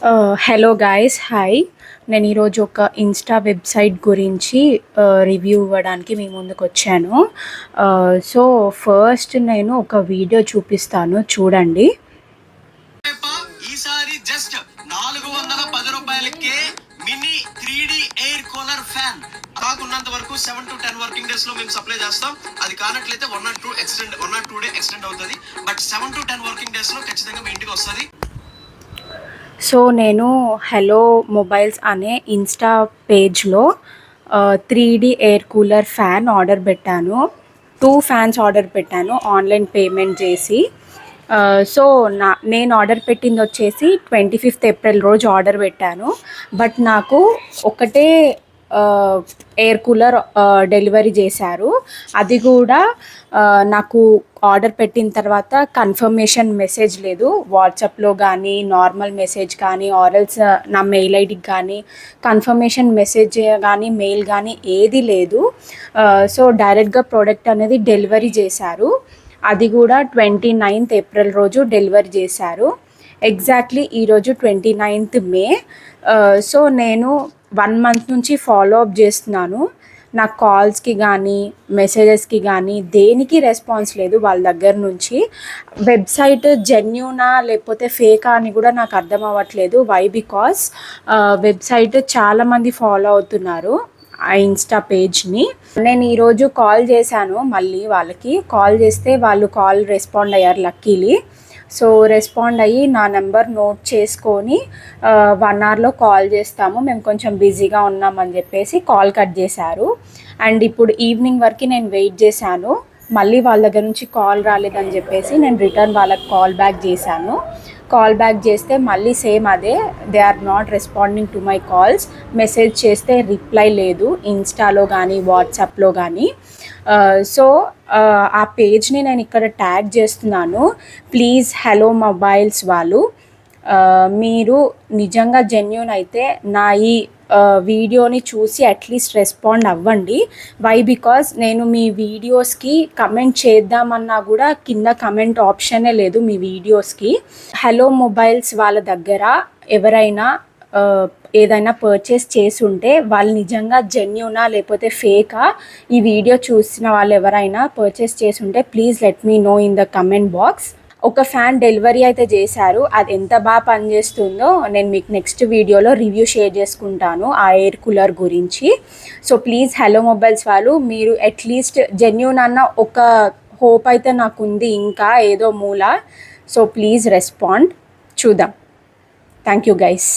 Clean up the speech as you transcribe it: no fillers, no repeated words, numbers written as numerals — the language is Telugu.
Hello guys, hi. నేను ఈరోజు ఒక ఇన్స్టా వెబ్సైట్ గురించి రివ్యూ ఇవ్వడానికి మీ ముందుకు వచ్చాను. సో ఫస్ట్ నేను ఒక వీడియో చూపిస్తాను, చూడండి. ఈసారి జస్ట్ 410 రూపాయలకే mini 3D air cooler fan కాకున్నంత వరకు 7 to 10 వర్కింగ్ డేస్ లో మేము సప్లై చేస్తాం. అది కానట్లయితే 1 or 2 డే ఎక్స్టెండ్ అవుతుంది. బట్ 7 to 10 వర్కింగ్ డేస్ లో ఖచ్చితంగా మీ ఇంటికి వస్తుంది. సో నేను హలో మొబైల్స్ అనే ఇన్స్టా పేజ్లో 3D air cooler fan order పెట్టాను. 2 ఫ్యాన్స్ ఆర్డర్ పెట్టాను ఆన్లైన్ పేమెంట్ చేసి. సో నేను ఆర్డర్ పెట్టింది వచ్చేసి 25th ఏప్రిల్ రోజు ఆర్డర్ పెట్టాను. బట్ నాకు ఒకటే ఎయిర్ కూలర్ డెలివరీ చేశారు. అది కూడా నాకు ఆర్డర్ పెట్టిన తర్వాత కన్ఫర్మేషన్ మెసేజ్ లేదు. వాట్సాప్లో కానీ నార్మల్ మెసేజ్ కానీ ఆర్ఎల్స్ నా మెయిల్ ఐడికి కానీ కన్ఫర్మేషన్ మెసేజ్ కానీ మెయిల్ కానీ ఏది లేదు. సో డైరెక్ట్గా ప్రోడక్ట్ అనేది డెలివరీ చేశారు. అది కూడా 29th ఏప్రిల్ రోజు డెలివరీ చేశారు. ఎగ్జాక్ట్లీ ఈరోజు 29th మే. సో నేను 1 month నుంచి ఫాలో అప్ చేస్తున్నాను. నా కాల్స్కి కానీ మెసేజెస్కి కానీ దేనికి రెస్పాన్స్ లేదు వాళ్ళ దగ్గర నుంచి. వెబ్సైట్ జెన్యూనా లేకపోతే ఫేకా అని కూడా నాకు అర్థం అవ్వట్లేదు. వై? బికాస్ వెబ్సైట్ చాలామంది ఫాలో అవుతున్నారు ఆ ఇన్స్టా పేజ్ని. నేను ఈరోజు కాల్ చేశాను, మళ్ళీ వాళ్ళకి కాల్ చేస్తే వాళ్ళు కాల్ రెస్పాండ్ అయ్యారు లక్కీలీ. సో రెస్పాండ్ అయ్యి నా నెంబర్ నోట్ చేసుకొని 1 hourలో కాల్ చేస్తాము, మేము కొంచెం బిజీగా ఉన్నామని చెప్పేసి కాల్ కట్ చేశారు. అండ్ ఇప్పుడు ఈవినింగ్ వరకు నేను వెయిట్ చేశాను. మళ్ళీ వాళ్ళ దగ్గర నుంచి కాల్ రాలేదని చెప్పేసి నేను రిటర్న్ వాళ్ళకి కాల్ బ్యాక్ చేశాను. కాల్ బ్యాక్ చేస్తే మళ్ళీ సేమ్ అదే, they are not responding to my calls. Message చేస్తే రిప్లై లేదు ఇన్స్టాలో కానీ వాట్సాప్లో కానీ. సో ఆ పేజ్ని నేను ఇక్కడ ట్యాగ్ చేస్తున్నాను. ప్లీజ్ హలో మొబైల్స్ వాళ్ళు, మీరు నిజంగా జెన్యూన్ అయితే నా ఈ వీడియోని చూసి అట్లీస్ట్ రెస్పాండ్ అవ్వండి. వై? బికాజ్ నేను మీ వీడియోస్కి కమెంట్ చేద్దామన్నా కూడా కింద కమెంట్ ఆప్షనే లేదు మీ వీడియోస్కి. హలో మొబైల్స్ వాళ్ళ దగ్గర ఎవరైనా ఏదైనా పర్చేస్ చేసి ఉంటే వాళ్ళు నిజంగా జెన్యూనా లేకపోతే ఫేకా, ఈ వీడియో చూసిన వాళ్ళు ఎవరైనా పర్చేస్ చేసి ఉంటే please let me know in the comment box. ఒక ఫ్యాన్ డెలివరీ అయితే చేశారు, అది ఎంత బాగా పనిచేస్తుందో నేను మీకు నెక్స్ట్ వీడియోలో రివ్యూ షేర్ చేసుకుంటాను ఆ ఎయిర్ కూలర్ గురించి. సో ప్లీజ్ హలో మొబైల్స్ వాళ్ళు, మీరు అట్లీస్ట్ జెన్యూన్ అన్న ఒక హోప్ అయితే నాకు ఉంది ఇంకా ఏదో మూల. సో ప్లీజ్ రెస్పాండ్, చూద్దాం. Thank you guys.